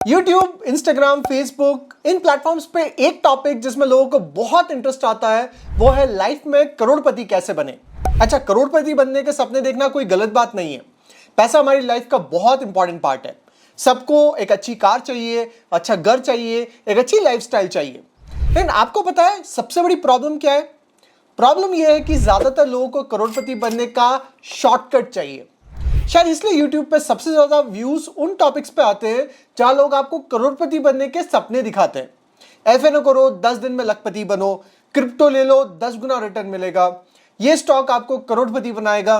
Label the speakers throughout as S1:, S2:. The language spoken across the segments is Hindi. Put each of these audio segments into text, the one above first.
S1: यूट्यूब, इंस्टाग्राम, फेसबुक, इन प्लेटफॉर्म्स पे एक टॉपिक जिसमें लोगों को बहुत इंटरेस्ट आता है वो है लाइफ में करोड़पति कैसे बने। अच्छा, करोड़पति बनने के सपने देखना कोई गलत बात नहीं है। पैसा हमारी लाइफ का बहुत इंपॉर्टेंट पार्ट है। सबको एक अच्छी कार चाहिए, अच्छा घर चाहिए, एक अच्छी लाइफस्टाइल चाहिए। लेकिन आपको पता है सबसे बड़ी प्रॉब्लम क्या है? प्रॉब्लम यह है कि ज्यादातर लोगों को करोड़पति बनने का शॉर्टकट चाहिए। शायद इसलिए YouTube पे सबसे ज्यादा व्यूज उन टॉपिक्स पे आते हैं जहां लोग आपको करोड़पति बनने के सपने दिखाते हैं। एफएनओ करो, 10 दिन में लखपति बनो, क्रिप्टो ले लो, 10 गुना रिटर्न मिलेगा, ये स्टॉक आपको करोड़पति बनाएगा।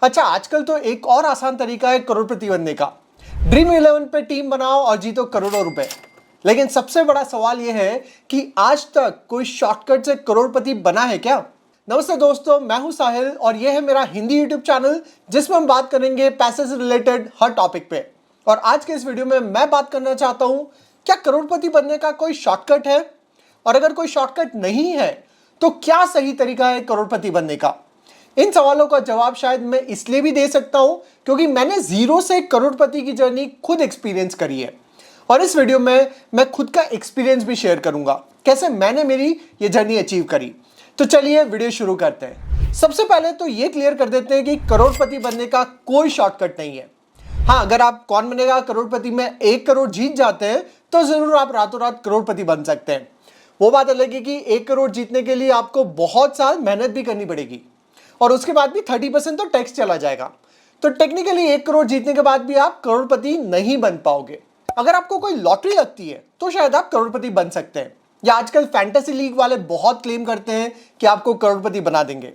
S1: अच्छा, आजकल तो एक और आसान तरीका है करोड़पति बनने का। ड्रीम 11 पे टीम बनाओ और जीतो करोड़ों रुपए। लेकिन सबसे बड़ा सवाल यह है कि आज तक कोई शॉर्टकट से करोड़पति बना है क्या? नमस्ते दोस्तों, मैं हूं साहिल और यह है मेरा हिंदी यूट्यूब चैनल जिसमें हम बात करेंगे पैसे से रिलेटेड हर टॉपिक पे। और आज के इस वीडियो में मैं बात करना चाहता हूं, क्या करोड़पति बनने का कोई शॉर्टकट है? और अगर कोई शॉर्टकट नहीं है तो क्या सही तरीका है करोड़पति बनने का? इन सवालों का जवाब शायद मैं इसलिए भी दे सकता हूं क्योंकि मैंने जीरो से करोड़पति की जर्नी खुद एक्सपीरियंस करी है। और इस वीडियो में मैं खुद का एक्सपीरियंस भी शेयर करूंगा, कैसे मैंने मेरी ये जर्नी अचीव करी। तो चलिए वीडियो शुरू करते हैं। सबसे पहले तो ये क्लियर कर देते हैं कि करोड़पति बनने का कोई शॉर्टकट नहीं है। हाँ, अगर आप कौन बनेगा करोड़पति में 1 करोड़ जीत जाते हैं तो जरूर आप रातों रात करोड़पति बन सकते हैं। वो बात अलग है कि 1 करोड़ जीतने के लिए आपको बहुत साल मेहनत भी करनी पड़ेगी और उसके बाद भी 30% तो टैक्स चला जाएगा। तो टेक्निकली 1 करोड़ जीतने के बाद भी आप करोड़पति नहीं बन पाओगे। अगर आपको कोई लॉटरी लगती है तो शायद आप करोड़पति बन सकते हैं, या आजकल फैंटेसी लीग वाले बहुत क्लेम करते हैं कि आपको करोड़पति बना देंगे।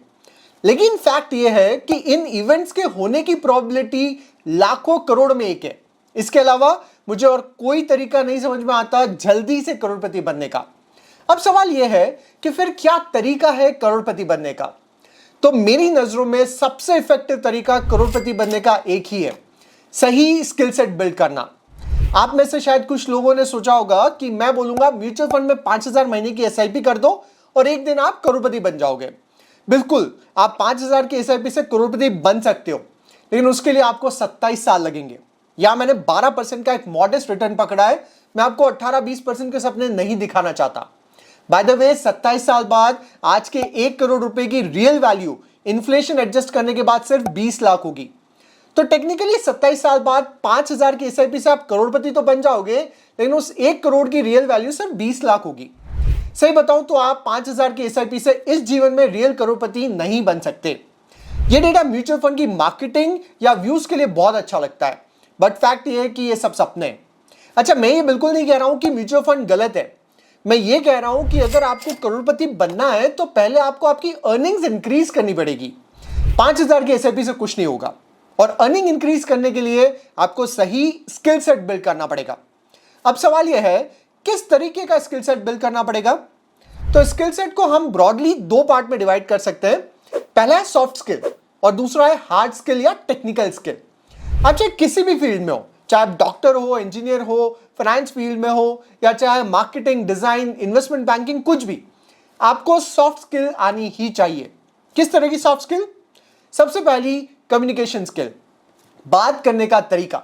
S1: लेकिन फैक्ट यह है कि इन इवेंट्स के होने की प्रोबेबिलिटी लाखों करोड़ में एक है। इसके अलावा मुझे और कोई तरीका नहीं समझ में आता जल्दी से करोड़पति बनने का। अब सवाल यह है कि फिर क्या तरीका है करोड़पति बनने का? तो मेरी नजरों में सबसे इफेक्टिव तरीका करोड़पति बनने का एक ही है, सही स्किल सेट बिल्ड करना। आप में से शायद कुछ लोगों ने सोचा होगा कि मैं बोलूंगा म्यूचुअल फंड में 5,000 महीने की एसआईपी कर दो और एक दिन आप करोड़पति बन जाओगे। बिल्कुल, आप 5,000 की एसआईपी से करोड़पति बन सकते हो, लेकिन उसके लिए आपको 27 साल लगेंगे। या मैंने 12% का एक मॉडेस्ट रिटर्न पकड़ा है। मैं आपको 18-20% के सपने नहीं दिखाना चाहता। बाय द वे, 27 साल बाद आज के 1 करोड़ रुपए की रियल वैल्यू इन्फ्लेशन एडजस्ट करने के बाद सिर्फ 20 लाख होगी। तो टेक्निकली 27 साल बाद 5,000 की एसआईपी से आप करोड़पति तो बन जाओगे, लेकिन उस 1 करोड़ की रियल वैल्यू सिर्फ 20 लाख होगी। सही बताऊं तो आप 5,000 की एसआईपी से इस जीवन में रियल करोड़पति नहीं बन सकते। ये डेटा म्यूचुअल फंड की मार्केटिंग या व्यूज के लिए बहुत अच्छा लगता है, बट फैक्ट ये है कि ये सब सपने हैं। अच्छा, मैं ये बिल्कुल नहीं कह रहा हूं कि म्यूचुअल फंड गलत है। मैं ये कह रहा हूं कि अगर आपको करोड़पति बनना है तो पहले आपको आपकी अर्निंग्स इंक्रीज करनी पड़ेगी। 5,000 की एसआईपी से कुछ नहीं होगा। और अर्निंग इंक्रीज करने के लिए आपको सही स्किल सेट बिल्ड करना पड़ेगा। अब सवाल यह है, किस तरीके का स्किल सेट बिल्ड करना पड़ेगा? तो स्किल सेट को हम ब्रॉडली 2 पार्ट में डिवाइड कर सकते हैं। पहला है सॉफ्ट स्किल और दूसरा है हार्ड स्किल या टेक्निकल स्किल। आप चाहे किसी भी फील्ड में हो, चाहे आप डॉक्टर हो, इंजीनियर हो, फाइनेंस फील्ड में हो, या चाहे मार्केटिंग, डिजाइन, इन्वेस्टमेंट बैंकिंग, कुछ भी, आपको सॉफ्ट स्किल आनी ही चाहिए। किस तरह की सॉफ्ट स्किल? सबसे पहली कम्युनिकेशन स्किल, बात करने का तरीका।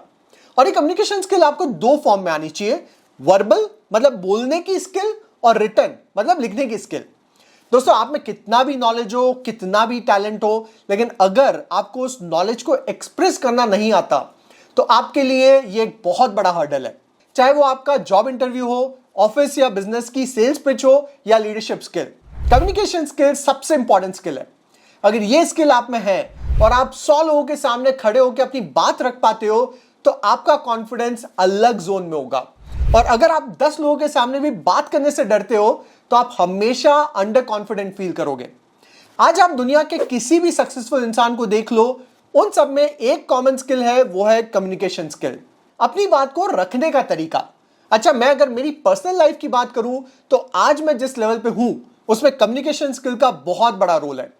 S1: और ये कम्युनिकेशन स्किल आपको 2 फॉर्म में आनी चाहिए, वर्बल मतलब बोलने की स्किल और रिटन मतलब लिखने की स्किल। दोस्तों, आप में कितना भी नॉलेज हो, कितना भी टैलेंट हो, लेकिन अगर आपको उस नॉलेज को एक्सप्रेस करना नहीं आता तो आपके लिए ये एक बहुत बड़ा हर्डल है। चाहे वो आपका जॉब इंटरव्यू हो, ऑफिस या बिजनेस की सेल्स पिच हो या लीडरशिप स्किल, कम्युनिकेशन स्किल सबसे इंपॉर्टेंट स्किल है। अगर ये स्किल आप में है और आप 100 लोगों के सामने खड़े होकर अपनी बात रख पाते हो तो आपका कॉन्फिडेंस अलग जोन में होगा। और अगर आप 10 लोगों के सामने भी बात करने से डरते हो तो आप हमेशा अंडर कॉन्फिडेंट फील करोगे। आज आप दुनिया के किसी भी सक्सेसफुल इंसान को देख लो, उन सब में एक कॉमन स्किल है, वो है कम्युनिकेशन स्किल, अपनी बात को रखने का तरीका। अच्छा, मैं अगर मेरी पर्सनल लाइफ की बात करूं तो आज मैं जिस लेवल पे हूं उसमें कम्युनिकेशन स्किल का बहुत बड़ा रोल है।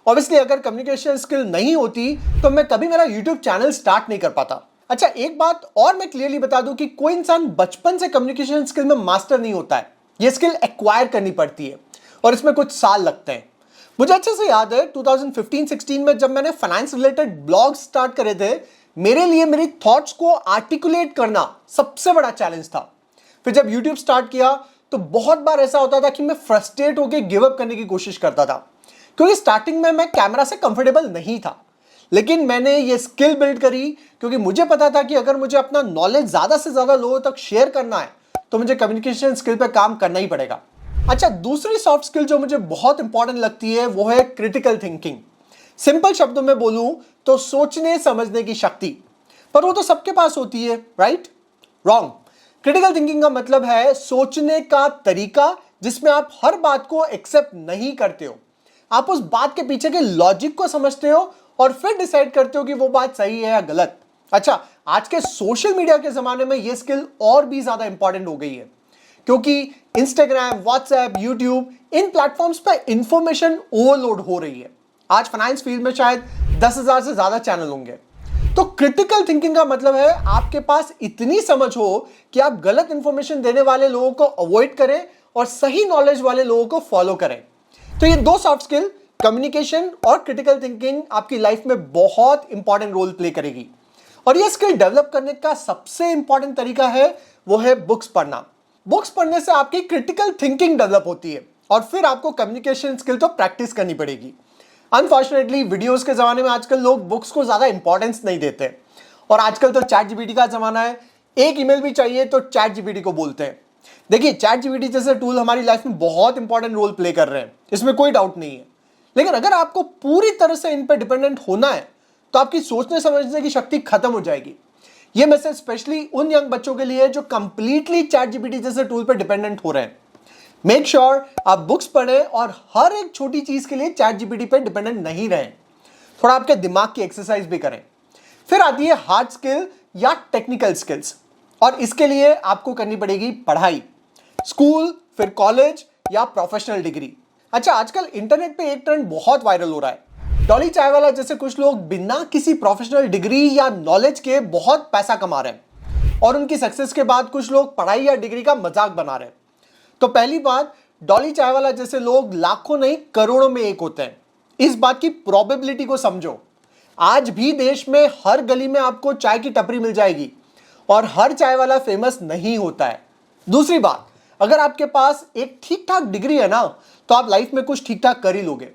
S1: ऑब्वियसली अगर कम्युनिकेशन स्किल नहीं होती तो मैं कभी मेरा यूट्यूब चैनल स्टार्ट नहीं कर पाता। अच्छा, एक बात और मैं क्लियरली बता दूं कि कोई इंसान बचपन से कम्युनिकेशन स्किल में मास्टर नहीं होता है। यह स्किल एक्वायर करनी पड़ती है और इसमें कुछ साल लगते हैं। मुझे अच्छे से याद है 2015-16 में जब मैंने फाइनेंस रिलेटेड ब्लॉग स्टार्ट करे थे, मेरे लिए मेरी थॉट्स को आर्टिकुलेट करना सबसे बड़ा चैलेंज था। फिर जब यूट्यूब स्टार्ट किया तो बहुत बार ऐसा होता था कि मैं फ्रस्ट्रेट होकर गिव अप करने की कोशिश करता था, क्योंकि स्टार्टिंग में मैं कैमरा से कंफर्टेबल नहीं था। लेकिन मैंने ये स्किल बिल्ड करी क्योंकि मुझे पता था कि अगर मुझे अपना नॉलेज ज्यादा से ज्यादा लोगों तक शेयर करना है तो मुझे कम्युनिकेशन स्किल पे काम करना ही पड़ेगा। अच्छा, दूसरी सॉफ्ट स्किल जो मुझे बहुत इंपॉर्टेंट लगती है वो है क्रिटिकल थिंकिंग। सिंपल शब्दों में बोलूं तो सोचने समझने की शक्ति, पर वो तो सबके पास होती है, राइट? रॉन्ग। क्रिटिकल थिंकिंग का मतलब है सोचने का तरीका जिसमें आप हर बात को एक्सेप्ट नहीं करते हो। आप उस बात के पीछे के लॉजिक को समझते हो और फिर डिसाइड करते हो कि वो बात सही है या गलत। अच्छा, आज के सोशल मीडिया के जमाने में ये स्किल और भी ज्यादा इंपॉर्टेंट हो गई है, क्योंकि इंस्टाग्राम, व्हाट्सएप, यूट्यूब, इन प्लेटफॉर्म्स पे इंफॉर्मेशन ओवरलोड हो रही है। आज फाइनेंस फील्ड में शायद 10,000 से ज्यादा चैनल होंगे। तो क्रिटिकल थिंकिंग का मतलब है आपके पास इतनी समझ हो कि आप गलत इंफॉर्मेशन देने वाले लोगों को अवॉइड करें और सही नॉलेज वाले लोगों को फॉलो करें। तो ये दो सॉफ्ट स्किल, कम्युनिकेशन और क्रिटिकल थिंकिंग, आपकी लाइफ में बहुत इंपॉर्टेंट रोल प्ले करेगी। और ये स्किल डेवलप करने का सबसे इंपॉर्टेंट तरीका है वो है बुक्स पढ़ना। बुक्स पढ़ने से आपकी क्रिटिकल थिंकिंग डेवलप होती है और फिर आपको कम्युनिकेशन स्किल तो प्रैक्टिस करनी पड़ेगी। अनफॉर्चुनेटली वीडियोस के जमाने में आजकल लोग बुक्स को ज्यादा इंपॉर्टेंस नहीं देते और आजकल तो चैट जीपीटी का जमाना है। एक ईमेल भी चाहिए तो चैट जीपीटी को बोलते हैं। देखिए, चैट जीपीटी जैसे टूल हमारी लाइफ में बहुत इंपॉर्टेंट रोल प्ले कर रहे हैं, इसमें कोई डाउट नहीं है। लेकिन अगर आपको पूरी तरह से इन पर डिपेंडेंट होना है तो आपकी सोचने समझने की शक्ति खत्म हो जाएगी। यह मैसेज स्पेशली उन यंग बच्चों के लिए है जो कंप्लीटली चैट जीपीटी जैसे टूल पर डिपेंडेंट हो रहे हैं। मेक श्योर आप बुक्स पढ़ें और हर एक छोटी चीज के लिए चैट जीपीटी पे डिपेंडेंट नहीं रहें। थोड़ा आपके दिमाग की एक्सरसाइज भी करें। फिर आती है हार्ड स्किल या टेक्निकल स्किल्स, और इसके लिए आपको करनी पड़ेगी पढ़ाई, स्कूल, फिर कॉलेज या प्रोफेशनल डिग्री। अच्छा, आजकल इंटरनेट पे एक ट्रेंड बहुत वायरल हो रहा है। डॉली चाय वाला जैसे कुछ लोग बिना किसी प्रोफेशनल डिग्री या नॉलेज के बहुत पैसा कमा रहे हैं और उनकी सक्सेस के बाद कुछ लोग पढ़ाई या डिग्री का मजाक बना रहे हैं। तो पहली बात, डॉली चाय वाला जैसे लोग लाखों नहीं करोड़ों में एक होते हैं। इस बात की प्रोबेबिलिटी को समझो। आज भी देश में हर गली में आपको चाय की टपरी मिल जाएगी और हर चाय वाला फेमस नहीं होता है। दूसरी बात, अगर आपके पास एक ठीक ठाक डिग्री है ना तो आप लाइफ में कुछ ठीक ठाक कर ही लोगे।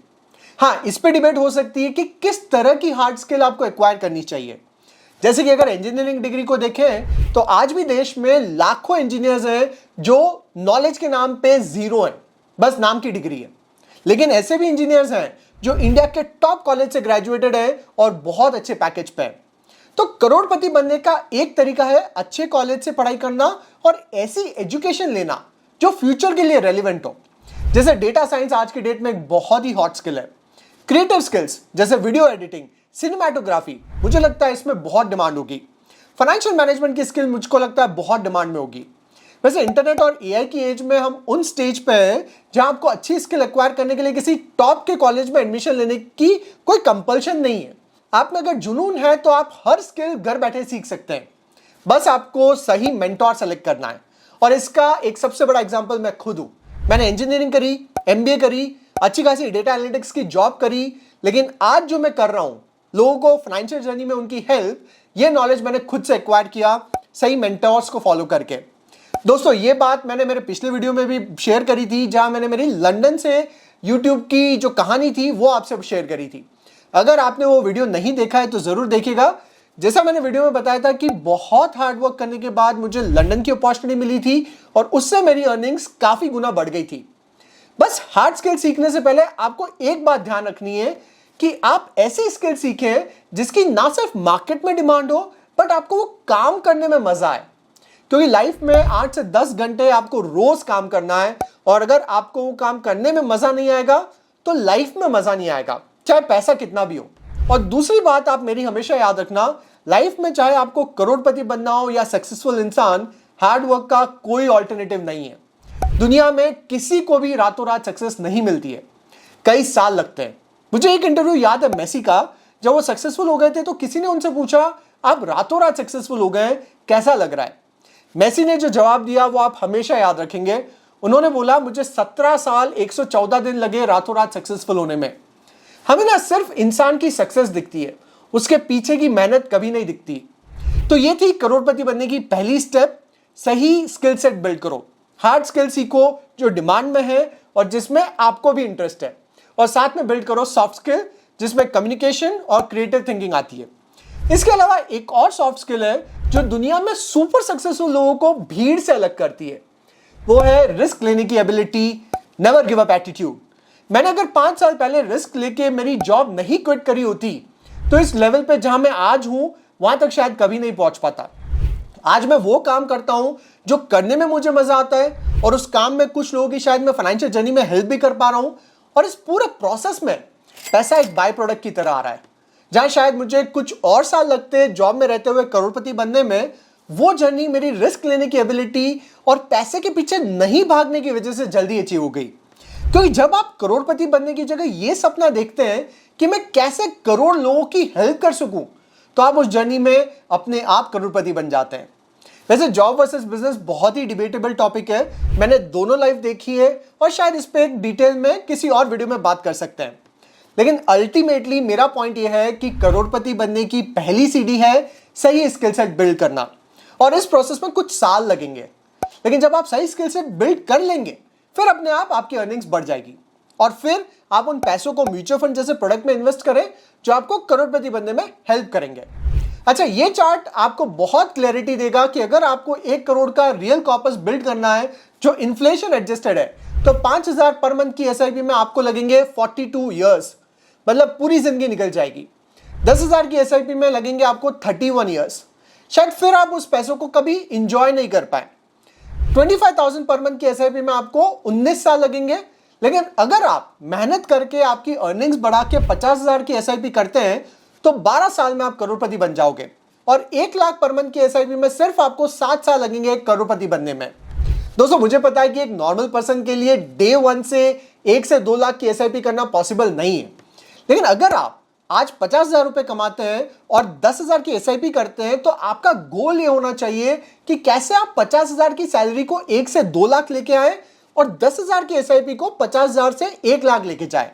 S1: हाँ, इस पे डिबेट हो सकती है कि किस तरह की हार्ड स्किल आपको एक्वायर करनी चाहिए। जैसे कि अगर इंजीनियरिंग डिग्री को देखें तो आज भी देश में लाखों इंजीनियर्स हैं जो नॉलेज के नाम पे जीरो हैं, बस नाम की डिग्री है। लेकिन ऐसे भी इंजीनियर्स हैं जो इंडिया के टॉप कॉलेज से ग्रेजुएटेड है और बहुत अच्छे पैकेज पे है। तो करोड़पति बनने का एक तरीका है अच्छे कॉलेज से पढ़ाई करना और ऐसी एजुकेशन लेना जो फ्यूचर के लिए रेलिवेंट हो। जैसे डेटा साइंस आज की डेट में एक बहुत ही हॉट स्किल है। क्रिएटिव स्किल्स जैसे वीडियो एडिटिंग, सिनेमैटोग्राफी, मुझे लगता है इसमें बहुत डिमांड होगी। फाइनेंशियल मैनेजमेंट की स्किल मुझको लगता है बहुत डिमांड में होगी। वैसे इंटरनेट और एआई की एज में हम उन स्टेज पे हैं जहां आपको अच्छी स्किल एक्वायर करने के लिए किसी टॉप के कॉलेज में एडमिशन लेने की कोई कंपल्शन नहीं है। आप में अगर जुनून है तो आप हर स्किल घर बैठे सीख सकते हैं, बस आपको सही मेंटोर सेलेक्ट करना है। और इसका एक सबसे बड़ा एग्जांपल मैं खुद हूं। मैंने इंजीनियरिंग करी, एमबीए करी, अच्छी खासी डेटा एनालिटिक्स की जॉब करी, लेकिन आज जो मैं कर रहा हूं, लोगों को फाइनेंशियल जर्नी में उनकी हेल्प, ये नॉलेज मैंने खुद से एक्वायर किया सही मेंटोर्स को फॉलो करके। दोस्तों, ये बात मैंने मेरे पिछले वीडियो में भी शेयर करी थी, जहां मैंने मेरी लंदन से यूट्यूब की जो कहानी थी वो आपसे शेयर करी थी। अगर आपने वो वीडियो नहीं देखा है तो जरूर देखिएगा। जैसा मैंने वीडियो में बताया था कि बहुत हार्ड वर्क करने के बाद मुझे लंदन की अपॉर्चुनिटी मिली थी और उससे मेरी अर्निंग्स काफी गुना बढ़ गई थी। बस हार्ड स्किल सीखने से पहले आपको एक बात ध्यान रखनी है कि आप ऐसी स्किल सीखें जिसकी ना सिर्फ मार्केट में डिमांड हो बट आपको वो काम करने में मजा आए। क्योंकि लाइफ में 8 से 10 घंटे आपको रोज काम करना है और अगर आपको वो काम करने में मजा नहीं आएगा तो लाइफ में मजा नहीं आएगा, चाहे पैसा कितना भी हो। और दूसरी बात आप मेरी हमेशा याद रखना, लाइफ में चाहे आपको करोड़पति बनना हो या सक्सेसफुल इंसान, हार्ड वर्क का कोई ऑल्टरनेटिव नहीं है। दुनिया में किसी को भी रातों रात सक्सेस नहीं मिलती है, कई साल लगते हैं। मुझे एक इंटरव्यू याद है मेसी का, जब वो सक्सेसफुल हो गए थे तो किसी ने उनसे पूछा आप रातों रात सक्सेसफुल हो गए, कैसा लग रहा है? मेसी ने जो जवाब दिया वो आप हमेशा याद रखेंगे। उन्होंने बोला मुझे 17 साल 114 दिन लगे रातों रात सक्सेसफुल होने में। हमें ना सिर्फ इंसान की सक्सेस दिखती है, उसके पीछे की मेहनत कभी नहीं दिखती। तो ये थी करोड़पति बनने की पहली स्टेप, सही स्किल सेट बिल्ड करो। हार्ड स्किल सीखो जो डिमांड में है और जिसमें आपको भी इंटरेस्ट है, और साथ में बिल्ड करो सॉफ्ट स्किल जिसमें कम्युनिकेशन और क्रिएटिव थिंकिंग आती है। इसके अलावा एक और सॉफ्ट स्किल है जो दुनिया में सुपर सक्सेसफुल लोगों को भीड़ से अलग करती है, वो है रिस्क लेने की ability, never give up attitude. मैंने अगर 5 साल पहले रिस्क लेके मेरी जॉब नहीं क्विट करी होती तो इस लेवल पे जहां मैं आज हूं वहां तक शायद कभी नहीं पहुंच पाता। आज मैं वो काम करता हूं जो करने में मुझे मजा आता है, और उस काम में कुछ लोगों की शायद मैं फाइनेंशियल जर्नी में हेल्प भी कर पा रहा हूं, और इस पूरे प्रोसेस में पैसा एक बाय प्रोडक्ट की तरह आ रहा है। जहां शायद मुझे कुछ और साल लगते जॉब में रहते हुए करोड़पति बनने में, वो जर्नी मेरी रिस्क लेने की एबिलिटी और पैसे के पीछे नहीं भागने की वजह से जल्दी अचीव हो गई। क्योंकि जब आप करोड़पति बनने की जगह ये सपना देखते हैं कि मैं कैसे करोड़ लोगों की हेल्प कर सकूं, तो आप उस जर्नी में अपने आप करोड़पति बन जाते हैं। वैसे जॉब वर्सेस बिजनेस बहुत ही डिबेटेबल टॉपिक है, मैंने दोनों लाइफ देखी है और शायद इस पे एक डिटेल में किसी और वीडियो में बात कर सकते हैं। लेकिन अल्टीमेटली मेरा पॉइंट यह है कि करोड़पति बनने की पहली सीढ़ी है सही स्किल सेट बिल्ड करना, और इस प्रोसेस में कुछ साल लगेंगे। लेकिन जब आप सही स्किल सेट बिल्ड कर लेंगे फिर अपने आप आपकी अर्निंग्स बढ़ जाएगी, और फिर आप उन पैसों को म्यूचुअल फंड जैसे प्रोडक्ट में इन्वेस्ट करें जो आपको करोड़पति बनने में हेल्प करेंगे। अच्छा, ये चार्ट आपको बहुत क्लैरिटी देगा कि अगर आपको 1 करोड़ का रियल कॉर्पस बिल्ड करना है जो इन्फ्लेशन एडजस्टेड है, तो 5,000 पर मंथ की एसआईपी में आपको लगेंगे 42 ईयर्स, मतलब पूरी जिंदगी निकल जाएगी। 10,000 की एसआईपी में लगेंगे आपको 31 ईयर्स, शायद फिर आप उस पैसों को कभी इंजॉय नहीं कर पाए। 25,000 पर मंथ की एसआईपी में आपको 19 साल लगेंगे। लेकिन अगर आप मेहनत करके आपकी अर्निंग्स बढ़ा के 50,000 की एसआईपी करते हैं तो 12 साल में आप करोड़पति बन जाओगे, और 1 लाख पर मंथ की एसआईपी में सिर्फ आपको 7 साल लगेंगे करोड़पति बनने में। दोस्तों, मुझे पता है कि एक नॉर्मल पर्सन के लिए डे 1 से 1 से 2 लाख की एसआईपी करना पॉसिबल नहीं है, लेकिन अगर आप आज 50,000 रुपए कमाते हैं और 10,000 की एसआईपी करते हैं तो आपका गोल ये होना चाहिए कि कैसे आप 50,000 की सैलरी को 1 से 2 लाख लेके आए और 10,000 की एसआईपी को 50,000 से 1 लाख लेके जाए।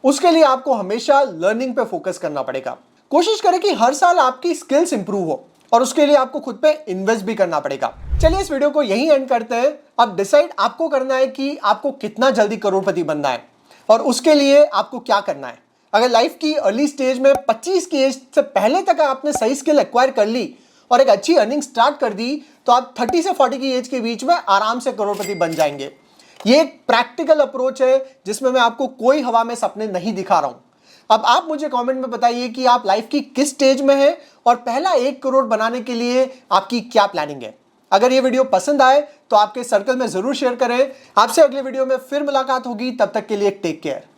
S1: उसके लिए आपको हमेशा लर्निंग पे फोकस करना पड़ेगा। कोशिश करें कि हर साल आपकी स्किल्स इंप्रूव हो, और उसके लिए आपको खुद पे इन्वेस्ट भी करना पड़ेगा। चलिए इस वीडियो को यहीं एंड करते हैं। अब डिसाइड आपको करना है कि आपको कितना जल्दी करोड़पति बनना है और उसके लिए आपको क्या करना है। अगर लाइफ की अर्ली स्टेज में 25 की एज से पहले तक आपने सही स्किल एक्वायर कर ली और एक अच्छी अर्निंग स्टार्ट कर दी तो आप 30 से 40 की एज के बीच में आराम से करोड़पति बन जाएंगे। ये एक प्रैक्टिकल अप्रोच है जिसमें मैं आपको कोई हवा में सपने नहीं दिखा रहा हूं। अब आप मुझे कमेंट में बताइए कि आप लाइफ की किस स्टेज में हैं और पहला 1 करोड़ बनाने के लिए आपकी क्या प्लानिंग है। अगर ये वीडियो पसंद आए तो आपके सर्कल में जरूर शेयर करें। आपसे अगले वीडियो में फिर मुलाकात होगी, तब तक के लिए टेक केयर।